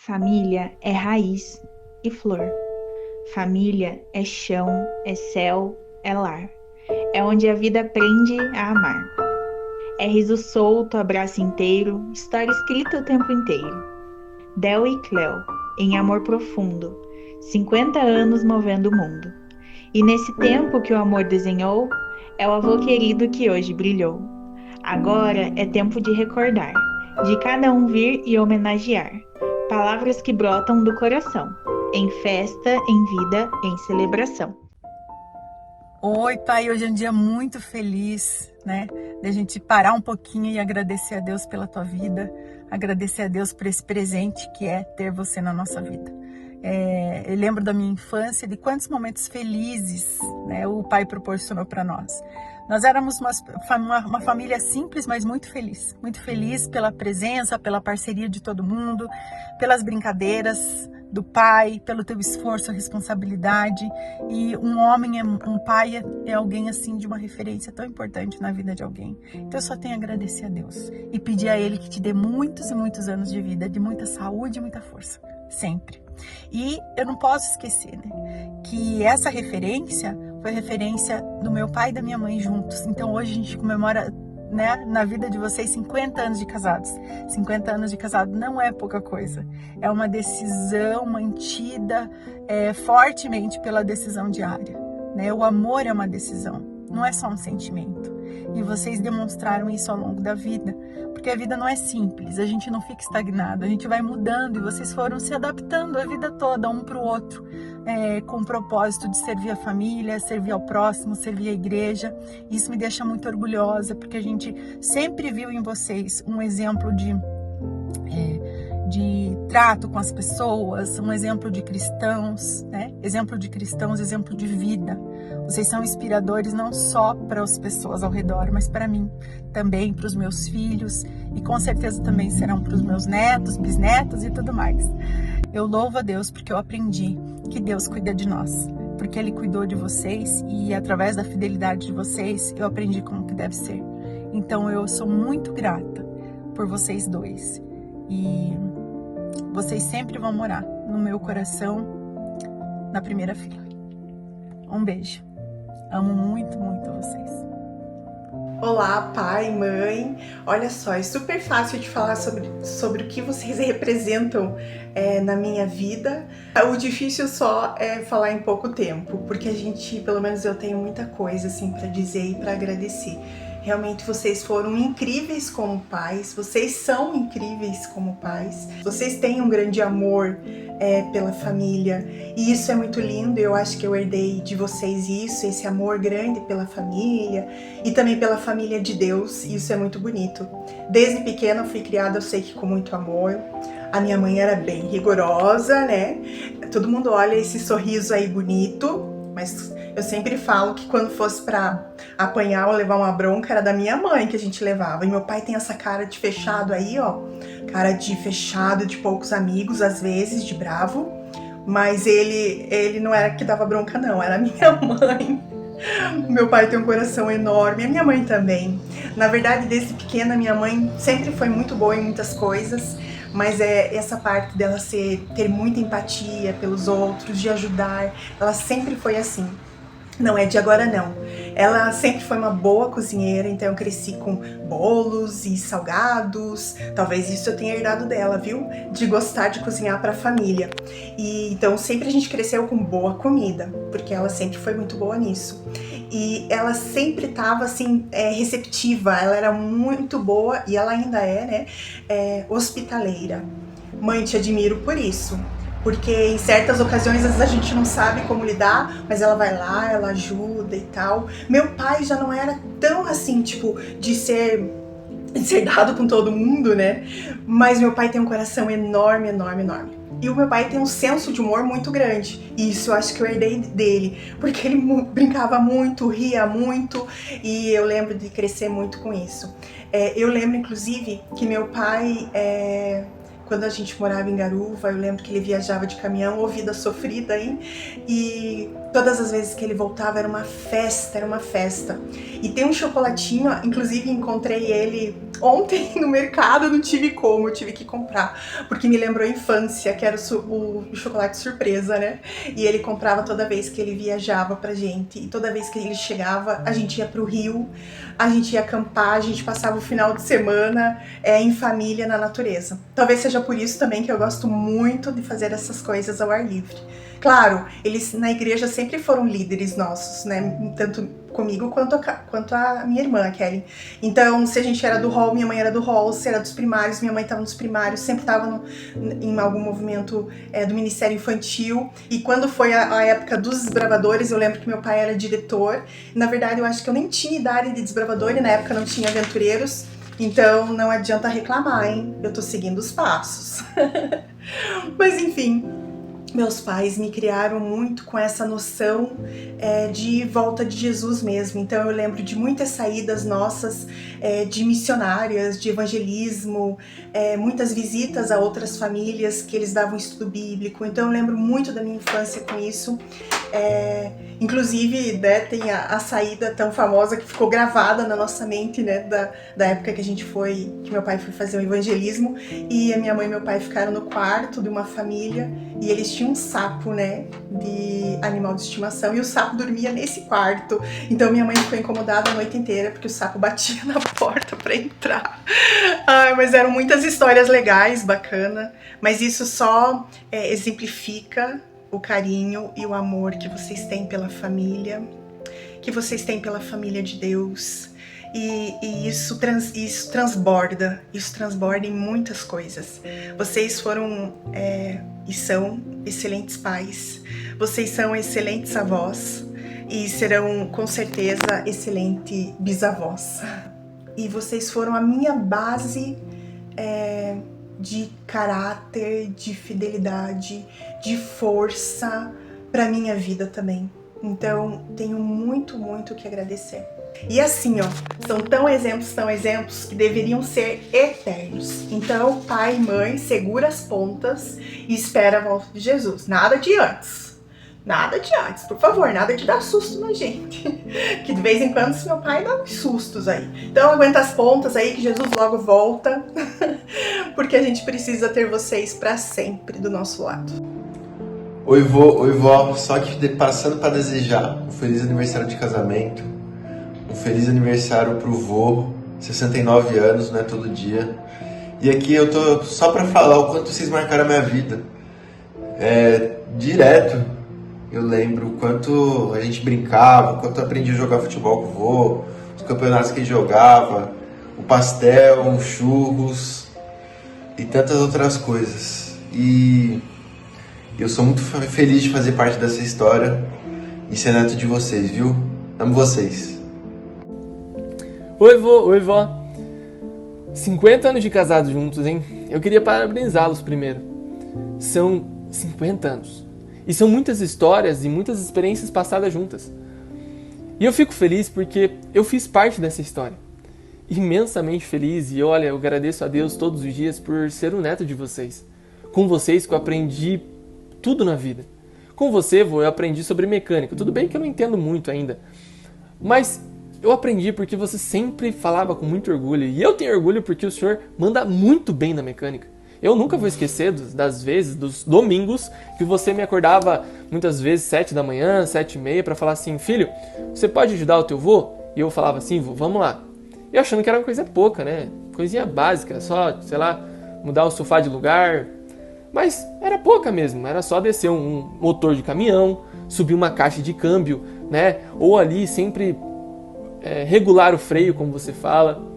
Família é raiz e flor. Família é chão, é céu, é lar. É onde a vida aprende a amar. É riso solto, abraço inteiro, história escrita o tempo inteiro. Del e Cleo, em amor profundo, 50 anos movendo o mundo. E nesse tempo que o amor desenhou, é o avô querido que hoje brilhou. Agora é tempo de recordar, de cada um vir e homenagear. Palavras que brotam do coração, em festa, em vida, em celebração. Oi, pai, hoje é um dia muito feliz, né? Da gente parar um pouquinho e agradecer a Deus pela tua vida, agradecer a Deus por esse presente que é ter você na nossa vida. Eu lembro da minha infância, de quantos momentos felizes, né, o pai proporcionou para nós. Nós éramos uma família simples, mas muito feliz pela presença, pela parceria de todo mundo, pelas brincadeiras do pai, pelo teu esforço, responsabilidade. E um pai é alguém assim de uma referência tão importante na vida de alguém. Então eu só tenho a agradecer a Deus e pedir a Ele que te dê muitos e muitos anos de vida, de muita saúde e muita força, sempre. E eu não posso esquecer, né, que essa referência foi referência do meu pai e da minha mãe juntos. Então hoje a gente comemora, né, na vida de vocês 50 anos de casados. 50 anos de casado não é pouca coisa. É uma decisão mantida fortemente pela decisão diária, né? O amor é uma decisão, não é só um sentimento. E vocês demonstraram isso ao longo da vida, porque a vida não é simples, a gente não fica estagnado, a gente vai mudando e vocês foram se adaptando a vida toda, um para o outro, com o propósito de servir a família, servir ao próximo, servir a igreja. Isso me deixa muito orgulhosa, porque a gente sempre viu em vocês um exemplo de trato com as pessoas, um exemplo de cristãos, né? Exemplo de cristãos, exemplo de vida. Vocês são inspiradores não só para as pessoas ao redor, mas para mim também, para os meus filhos e com certeza também serão para os meus netos, bisnetos e tudo mais. Eu louvo a Deus porque eu aprendi que Deus cuida de nós, porque Ele cuidou de vocês e através da fidelidade de vocês eu aprendi como que deve ser. Então eu sou muito grata por vocês dois e vocês sempre vão morar no meu coração, na primeira fila. Um beijo. Amo muito, muito vocês. Olá, pai, mãe. Olha só, é super fácil de falar sobre o que vocês representam na minha vida. O difícil só é falar em pouco tempo, porque a gente, pelo menos eu tenho muita coisa assim para dizer e para agradecer. Realmente vocês foram incríveis como pais, vocês são incríveis como pais, vocês têm um grande amor pela família e isso é muito lindo. Eu acho que eu herdei de vocês isso, esse amor grande pela família e também pela família de Deus, e isso é muito bonito. Desde pequena eu fui criada, eu sei que com muito amor. A minha mãe era bem rigorosa, né? Todo mundo olha esse sorriso aí bonito, mas eu sempre falo que quando fosse pra apanhar ou levar uma bronca, era da minha mãe que a gente levava. E meu pai tem essa cara de fechado aí, ó. Cara de fechado, de poucos amigos, às vezes, de bravo. Mas ele não era que dava bronca, não. Era minha mãe. Meu pai tem um coração enorme, a minha mãe também. Na verdade, desde pequena, minha mãe sempre foi muito boa em muitas coisas. Mas essa parte dela ter muita empatia pelos outros, de ajudar, ela sempre foi assim. Não é de agora não. Ela sempre foi uma boa cozinheira, então eu cresci com bolos e salgados. Talvez isso eu tenha herdado dela, viu? De gostar de cozinhar para a família. E então sempre a gente cresceu com boa comida, porque ela sempre foi muito boa nisso. E ela sempre estava assim, receptiva, ela era muito boa e ela ainda né, hospitaleira. Mãe, te admiro por isso. Porque em certas ocasiões, às vezes a gente não sabe como lidar, mas ela vai lá, ela ajuda e tal. Meu pai já não era tão assim, tipo, de ser dado com todo mundo, né? Mas meu pai tem um coração enorme, enorme, enorme. E o meu pai tem um senso de humor muito grande. E isso eu acho que eu herdei dele. Porque ele brincava muito, ria muito. E eu lembro de crescer muito com isso. Eu lembro, inclusive, que meu pai... Quando a gente morava em Garuva, eu lembro que ele viajava de caminhão, ô vida sofrida, hein? E todas as vezes que ele voltava era uma festa, era uma festa. E tem um chocolatinho, inclusive encontrei ele Ontem no mercado eu não tive como, eu tive que comprar, porque me lembrou a infância, que era o chocolate surpresa, né? E ele comprava toda vez que ele viajava pra gente, e toda vez que ele chegava, a gente ia pro Rio, a gente ia acampar, a gente passava o final de semana em família, na natureza. Talvez seja por isso também que eu gosto muito de fazer essas coisas ao ar livre. Claro, eles na igreja sempre foram líderes nossos, né? Tanto comigo quanto a minha irmã, a Kelly. Então, se a gente era do hall, minha mãe era do hall, se era dos primários, minha mãe estava nos primários, sempre estava em algum movimento do Ministério Infantil. E quando foi a época dos desbravadores, eu lembro que meu pai era diretor. Na verdade, eu acho que eu nem tinha idade de desbravador e na época não tinha aventureiros. Então, não adianta reclamar, hein? Eu tô seguindo os passos. Mas, enfim... Meus pais me criaram muito com essa noção de volta de Jesus mesmo. Então eu lembro de muitas saídas nossas de missionárias, de evangelismo, muitas visitas a outras famílias que eles davam estudo bíblico. Então eu lembro muito da minha infância com isso. Inclusive, né, tem a saída tão famosa que ficou gravada na nossa mente, né, da época que meu pai foi fazer o evangelismo, e a minha mãe e meu pai ficaram no quarto de uma família e eles tinham um sapo, né, de animal de estimação, e o sapo dormia nesse quarto. Então minha mãe ficou incomodada a noite inteira porque o sapo batia na porta para entrar. Ai, mas eram muitas histórias legais, bacana, mas isso só exemplifica o carinho e o amor que vocês têm pela família, que vocês têm pela família de Deus, e isso transborda em muitas coisas. Vocês foram e são excelentes pais, vocês são excelentes avós e serão com certeza excelentes bisavós. E vocês foram a minha base de caráter, de fidelidade, de força para minha vida também. Então, tenho muito, muito que agradecer. E assim, ó, são tão exemplos que deveriam ser eternos. Então, pai e mãe, segura as pontas e espera a volta de Jesus. Nada de antes. Nada de antes, por favor, nada de dar susto na gente. Que de vez em quando meu pai dá uns sustos aí. Então aguenta as pontas aí que Jesus logo volta. Porque a gente precisa ter vocês para sempre do nosso lado. Oi vó, só que passando para desejar um feliz aniversário de casamento, um feliz aniversário pro vô, 69 anos, não é todo dia. E aqui eu tô só para falar o quanto vocês marcaram a minha vida. Direto. Eu lembro o quanto a gente brincava, o quanto eu aprendi a jogar futebol com o vô, os campeonatos que ele jogava, o pastel, os churros e tantas outras coisas. E eu sou muito feliz de fazer parte dessa história e ser neto de vocês, viu? Amo vocês. Oi vô, oi vó. 50 anos de casados juntos, hein? Eu queria parabenizá-los primeiro. São 50 anos. E são muitas histórias e muitas experiências passadas juntas. E eu fico feliz porque eu fiz parte dessa história. Imensamente feliz, e olha, eu agradeço a Deus todos os dias por ser o neto de vocês. Com vocês que eu aprendi tudo na vida. Com você, vô, eu aprendi sobre mecânica. Tudo bem que eu não entendo muito ainda. Mas eu aprendi porque você sempre falava com muito orgulho. E eu tenho orgulho porque o senhor manda muito bem na mecânica. Eu nunca vou esquecer dos domingos que você me acordava muitas vezes 7 da manhã, 7h30 para falar assim, filho, você pode ajudar o teu vô? E eu falava assim, vô, vamos lá. E achando que era uma coisa pouca, né? Coisinha básica, só, sei lá, mudar o sofá de lugar. Mas era pouca mesmo, era só descer um motor de caminhão, subir uma caixa de câmbio, né? Ou ali sempre regular o freio, como você fala.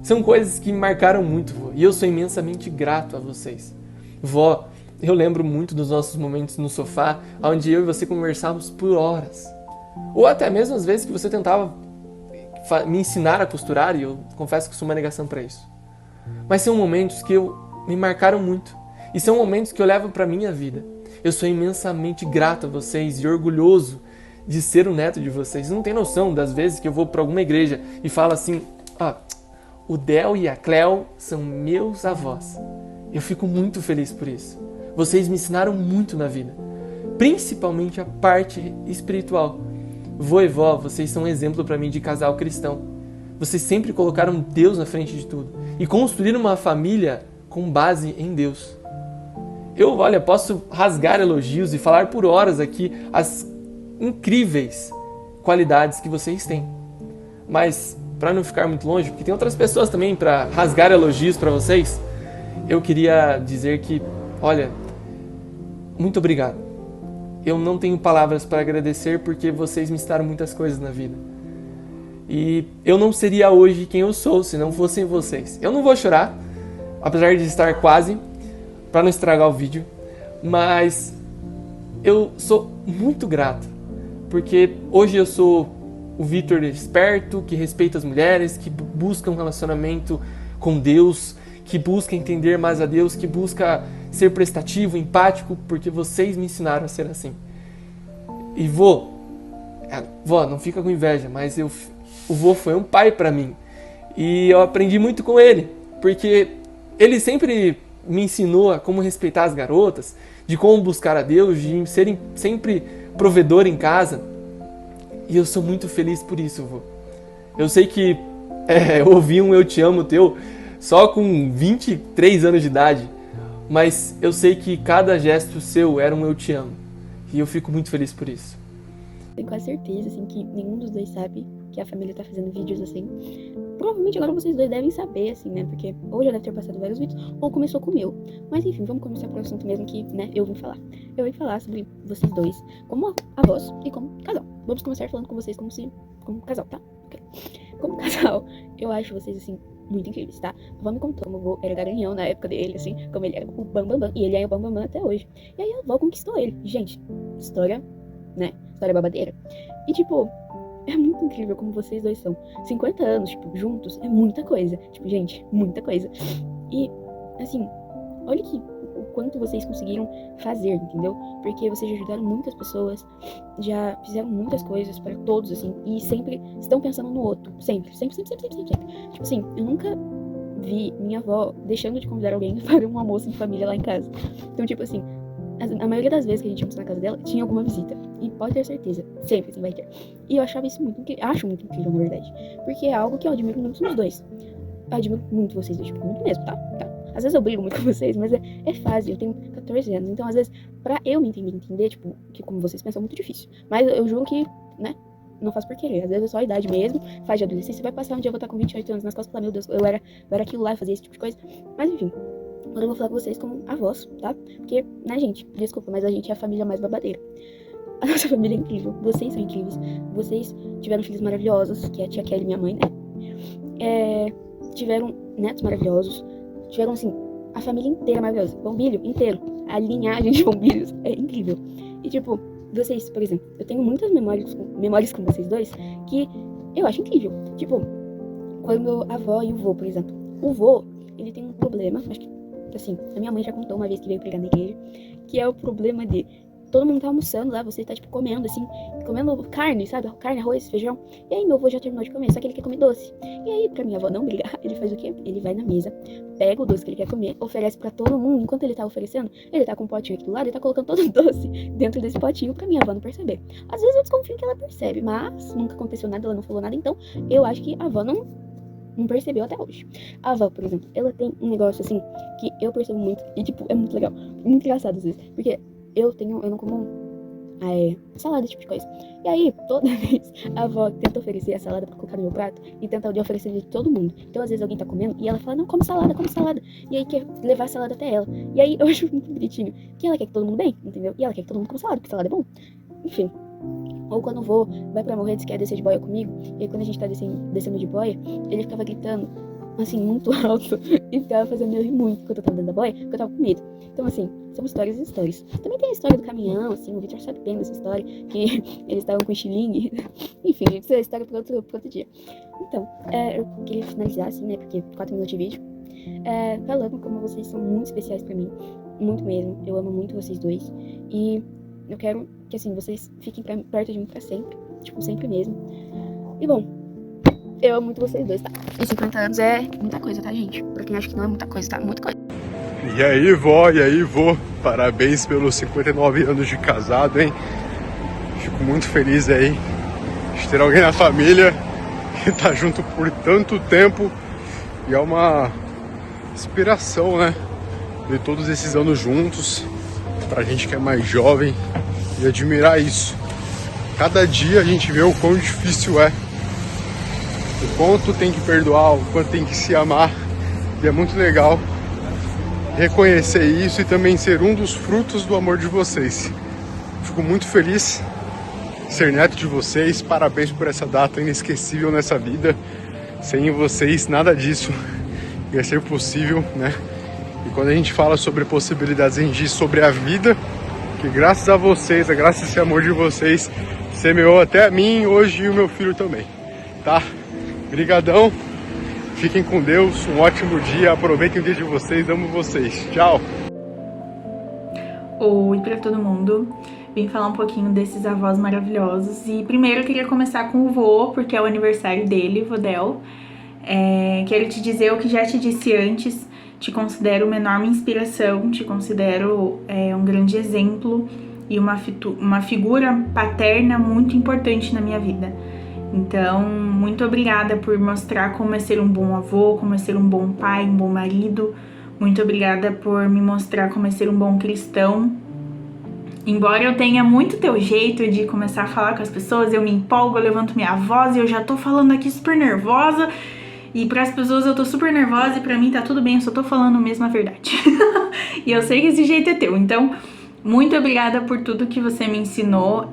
São coisas que me marcaram muito, vô, e eu sou imensamente grato a vocês. Vó, eu lembro muito dos nossos momentos no sofá, onde eu e você conversávamos por horas. Ou até mesmo às vezes que você tentava me ensinar a costurar, e eu confesso que sou uma negação para isso. Mas são momentos que me marcaram muito, e são momentos que eu levo para minha vida. Eu sou imensamente grato a vocês e orgulhoso de ser o neto de vocês. Não tem noção das vezes que eu vou para alguma igreja e falo assim, o Del e a Cleo são meus avós. Eu fico muito feliz por isso. Vocês me ensinaram muito na vida, principalmente a parte espiritual. Vô e vó, vocês são um exemplo para mim de casal cristão. Vocês sempre colocaram Deus na frente de tudo e construíram uma família com base em Deus. Eu, olha, posso rasgar elogios e falar por horas aqui as incríveis qualidades que vocês têm. Mas, para não ficar muito longe, porque tem outras pessoas também para rasgar elogios para vocês, eu queria dizer que, olha, muito obrigado. Eu não tenho palavras para agradecer porque vocês me ensinaram muitas coisas na vida. E eu não seria hoje quem eu sou se não fossem vocês. Eu não vou chorar, apesar de estar quase, para não estragar o vídeo, mas eu sou muito grato, porque hoje eu sou o Vitor esperto, que respeita as mulheres, que busca um relacionamento com Deus, que busca entender mais a Deus, que busca ser prestativo, empático, porque vocês me ensinaram a ser assim. E vó, não fica com inveja, mas o vô foi um pai para mim. E eu aprendi muito com ele, porque ele sempre me ensinou a como respeitar as garotas, de como buscar a Deus, de ser sempre provedor em casa. E eu sou muito feliz por isso, vô. Eu sei que eu ouvi um eu te amo teu só com 23 anos de idade, mas eu sei que cada gesto seu era um eu te amo. E eu fico muito feliz por isso. Tenho quase certeza, assim, que nenhum dos dois sabe que a família tá fazendo vídeos assim. Provavelmente agora vocês dois devem saber, assim, né? Porque ou já deve ter passado vários vídeos, ou começou com o meu. Mas enfim, vamos começar por um assunto mesmo que, né, eu vim falar. Eu vim falar sobre vocês dois como avós e como casal. Vamos começar falando com vocês como casal, tá? Okay. Como casal, eu acho vocês, assim, muito incríveis, tá? A avó me contou, meu avô era garanhão na época dele, assim, como ele era o bambambam, e ele é o bambambam até hoje. E aí a avó conquistou ele. Gente, história, né? História babadeira. E tipo, é muito incrível como vocês dois são. 50 anos, tipo, juntos, é muita coisa. Tipo, gente, muita coisa. E, assim, olha o quanto vocês conseguiram fazer, entendeu? Porque vocês já ajudaram muitas pessoas, já fizeram muitas coisas para todos, assim, e sempre estão pensando no outro. Sempre. Tipo assim, eu nunca vi minha avó deixando de convidar alguém para um almoço em família lá em casa. Então, tipo assim, a maioria das vezes que a gente ia na casa dela, tinha alguma visita. E pode ter certeza, sempre assim vai ter. E eu achava isso muito incrível, acho muito incrível, na verdade. Porque é algo que eu admiro muito nos dois. Eu admiro muito vocês dois, tipo, muito mesmo, tá? Às vezes eu brigo muito com vocês, mas é fácil, eu tenho 14 anos. Então, às vezes, pra eu me entender, tipo, que como vocês pensam, é muito difícil. Mas eu juro que, né, não faço por querer. Às vezes é só a idade mesmo, faz de adolescência, vai passar um dia eu vou estar com 28 anos nas costas e falar, meu Deus, eu era aquilo lá, fazia esse tipo de coisa. Mas enfim. Agora eu vou falar com vocês como avós, tá? Porque, né, gente, desculpa, mas a gente é a família mais babadeira. A nossa família é incrível, vocês são incríveis. Vocês tiveram filhos maravilhosos, que é a tia Kelly, minha mãe, né? Tiveram netos maravilhosos. Tiveram, assim, a família inteira maravilhosa. Bombilho inteiro. A linhagem de bombilhos é incrível. E, tipo, vocês, por exemplo, eu tenho muitas memórias com vocês dois que eu acho incrível. Tipo, quando a avó e o vô, por exemplo. O vô, ele tem um problema, acho que assim, a minha mãe já contou uma vez que veio pregar na igreja, que é o problema de todo mundo tá almoçando lá, você tá, tipo, comendo, assim, comendo carne, sabe? Carne, arroz, feijão. E aí meu avô já terminou de comer, só que ele quer comer doce. E aí, pra minha avó não brigar, ele faz o quê? Ele vai na mesa, pega o doce que ele quer comer, oferece pra todo mundo. Enquanto ele tá oferecendo, ele tá com um potinho aqui do lado, ele tá colocando todo o doce dentro desse potinho pra minha avó não perceber. Às vezes eu desconfio que ela percebe, mas nunca aconteceu nada, ela não falou nada, então eu acho que a avó não percebeu até hoje. A avó, por exemplo, ela tem um negócio assim que eu percebo muito e, tipo, é muito legal, muito engraçado às vezes, porque eu não como salada, esse tipo de coisa. E aí, toda vez a avó tenta oferecer a salada pra colocar no meu prato e tenta oferecer de todo mundo. Então, às vezes alguém tá comendo e ela fala, não, come salada. E aí quer levar a salada até ela. E aí eu acho muito bonitinho que ela quer que todo mundo bem, entendeu? E ela quer que todo mundo coma salada, porque salada é bom. Enfim. Ou quando o vô vai pra morrer, diz que quer descer de boia comigo. E aí quando a gente tá descendo de boia, ele ficava gritando, assim, muito alto. E ficava fazendo eu rir muito quando eu tava dentro da boia, porque eu tava com medo. Então, assim, são histórias e histórias. Também tem a história do caminhão, assim, o Victor sabe bem dessa história, que eles estavam com estilingue. Enfim, gente, isso é história pra outro dia. Então, eu queria finalizar, assim, né, porque 4 minutos de vídeo, falando como vocês são muito especiais pra mim. Muito mesmo. Eu amo muito vocês dois. E eu quero que, assim, vocês fiquem perto de mim pra sempre. Tipo, sempre mesmo. E, bom, eu amo muito vocês dois, tá? E 50 anos é muita coisa, tá, gente? Pra quem acha que não é muita coisa, tá? Muita coisa. E aí, vó, e aí, vô. Parabéns pelos 59 anos de casado, hein? Fico muito feliz aí de ter alguém na família estar junto por tanto tempo e é uma inspiração, né? Ver todos esses anos juntos, pra gente que é mais jovem, e admirar isso. Cada dia a gente vê o quão difícil é, o quanto tem que perdoar, o quanto tem que se amar, e é muito legal reconhecer isso e também ser um dos frutos do amor de vocês. Fico muito feliz de ser neto de vocês, parabéns por essa data inesquecível nessa vida. Sem vocês nada disso ia ser possível, né? E quando a gente fala sobre possibilidades, a gente diz sobre a vida, que graças a vocês, graças a esse amor de vocês, semeou até a mim hoje e o meu filho também, tá? Brigadão, fiquem com Deus, um ótimo dia, aproveitem o dia de vocês, amo vocês, tchau! Oi pra todo mundo, vim falar um pouquinho desses avós maravilhosos e primeiro eu queria começar com o vô, porque é o aniversário dele, Vodel. Quero te dizer o que já te disse antes, te considero uma enorme inspiração, te considero um grande exemplo e uma figura paterna muito importante na minha vida. Então, muito obrigada por mostrar como é ser um bom avô, como é ser um bom pai, um bom marido. Muito obrigada por me mostrar como é ser um bom cristão. Embora eu tenha muito teu jeito de começar a falar com as pessoas, eu me empolgo, eu levanto minha voz e eu já tô falando aqui super nervosa. E para as pessoas eu tô super nervosa e pra mim tá tudo bem, eu só tô falando mesmo a verdade. E eu sei que esse jeito é teu, então muito obrigada por tudo que você me ensinou,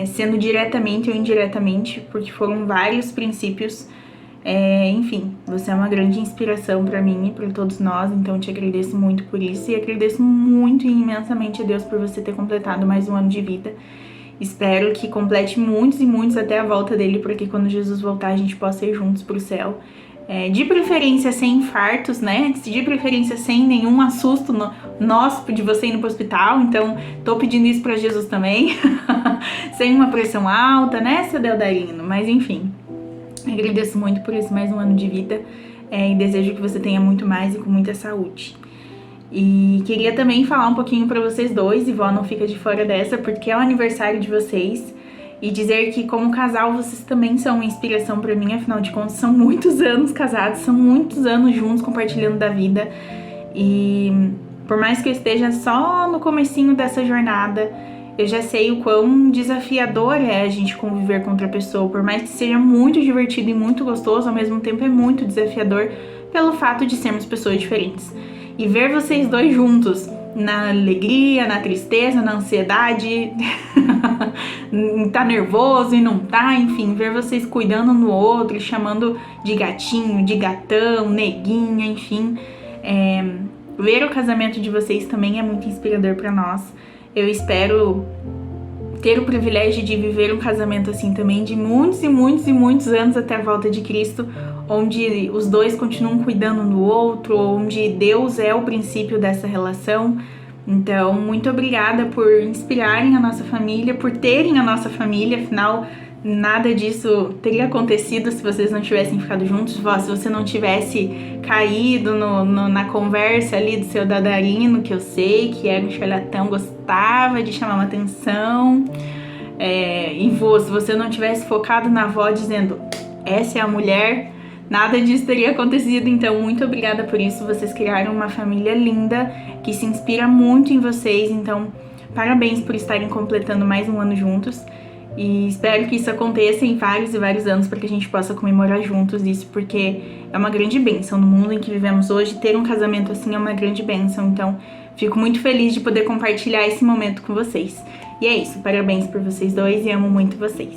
sendo diretamente ou indiretamente, porque foram vários princípios. Enfim, você é uma grande inspiração pra mim e pra todos nós, então eu te agradeço muito por isso e agradeço muito e imensamente a Deus por você ter completado mais um ano de vida. Espero que complete muitos e muitos até a volta dele, porque quando Jesus voltar a gente possa ir juntos pro céu. De preferência sem infartos, né? De preferência sem nenhum assusto nosso de você indo pro hospital. Então, tô pedindo isso pra Jesus também. Sem uma pressão alta, né, seu Deldarino? Mas enfim, agradeço muito por esse mais um ano de vida e desejo que você tenha muito mais e com muita saúde. E queria também falar um pouquinho pra vocês dois, e vó, não fica de fora dessa, porque é o aniversário de vocês. E dizer que como casal vocês também são uma inspiração pra mim, afinal de contas são muitos anos casados, são muitos anos juntos compartilhando da vida. E por mais que eu esteja só no comecinho dessa jornada, eu já sei o quão desafiador é a gente conviver com outra pessoa. Por mais que seja muito divertido e muito gostoso, ao mesmo tempo é muito desafiador pelo fato de sermos pessoas diferentes. E ver vocês dois juntos, na alegria, na tristeza, na ansiedade, tá nervoso e não tá, enfim, ver vocês cuidando um do outro, chamando de gatinho, de gatão, neguinha, enfim, ver o casamento de vocês também é muito inspirador pra nós. Eu espero ter o privilégio de viver um casamento assim também, de muitos e muitos e muitos anos até a volta de Cristo, onde os dois continuam cuidando um do outro, onde Deus é o princípio dessa relação. Então, muito obrigada por inspirarem a nossa família, por terem a nossa família, afinal, nada disso teria acontecido se vocês não tivessem ficado juntos. Se você não tivesse caído na conversa ali do seu Dadarino, que eu sei que era um charlatão, gostava de chamar uma atenção, e se você não tivesse focado na avó dizendo, essa é a mulher, nada disso teria acontecido. Então, muito obrigada por isso. Vocês criaram uma família linda, que se inspira muito em vocês. Então, parabéns por estarem completando mais um ano juntos. E espero que isso aconteça em vários e vários anos, para que a gente possa comemorar juntos isso, porque é uma grande bênção. No mundo em que vivemos hoje, ter um casamento assim é uma grande bênção. Então, fico muito feliz de poder compartilhar esse momento com vocês. E é isso, parabéns por vocês dois e amo muito vocês.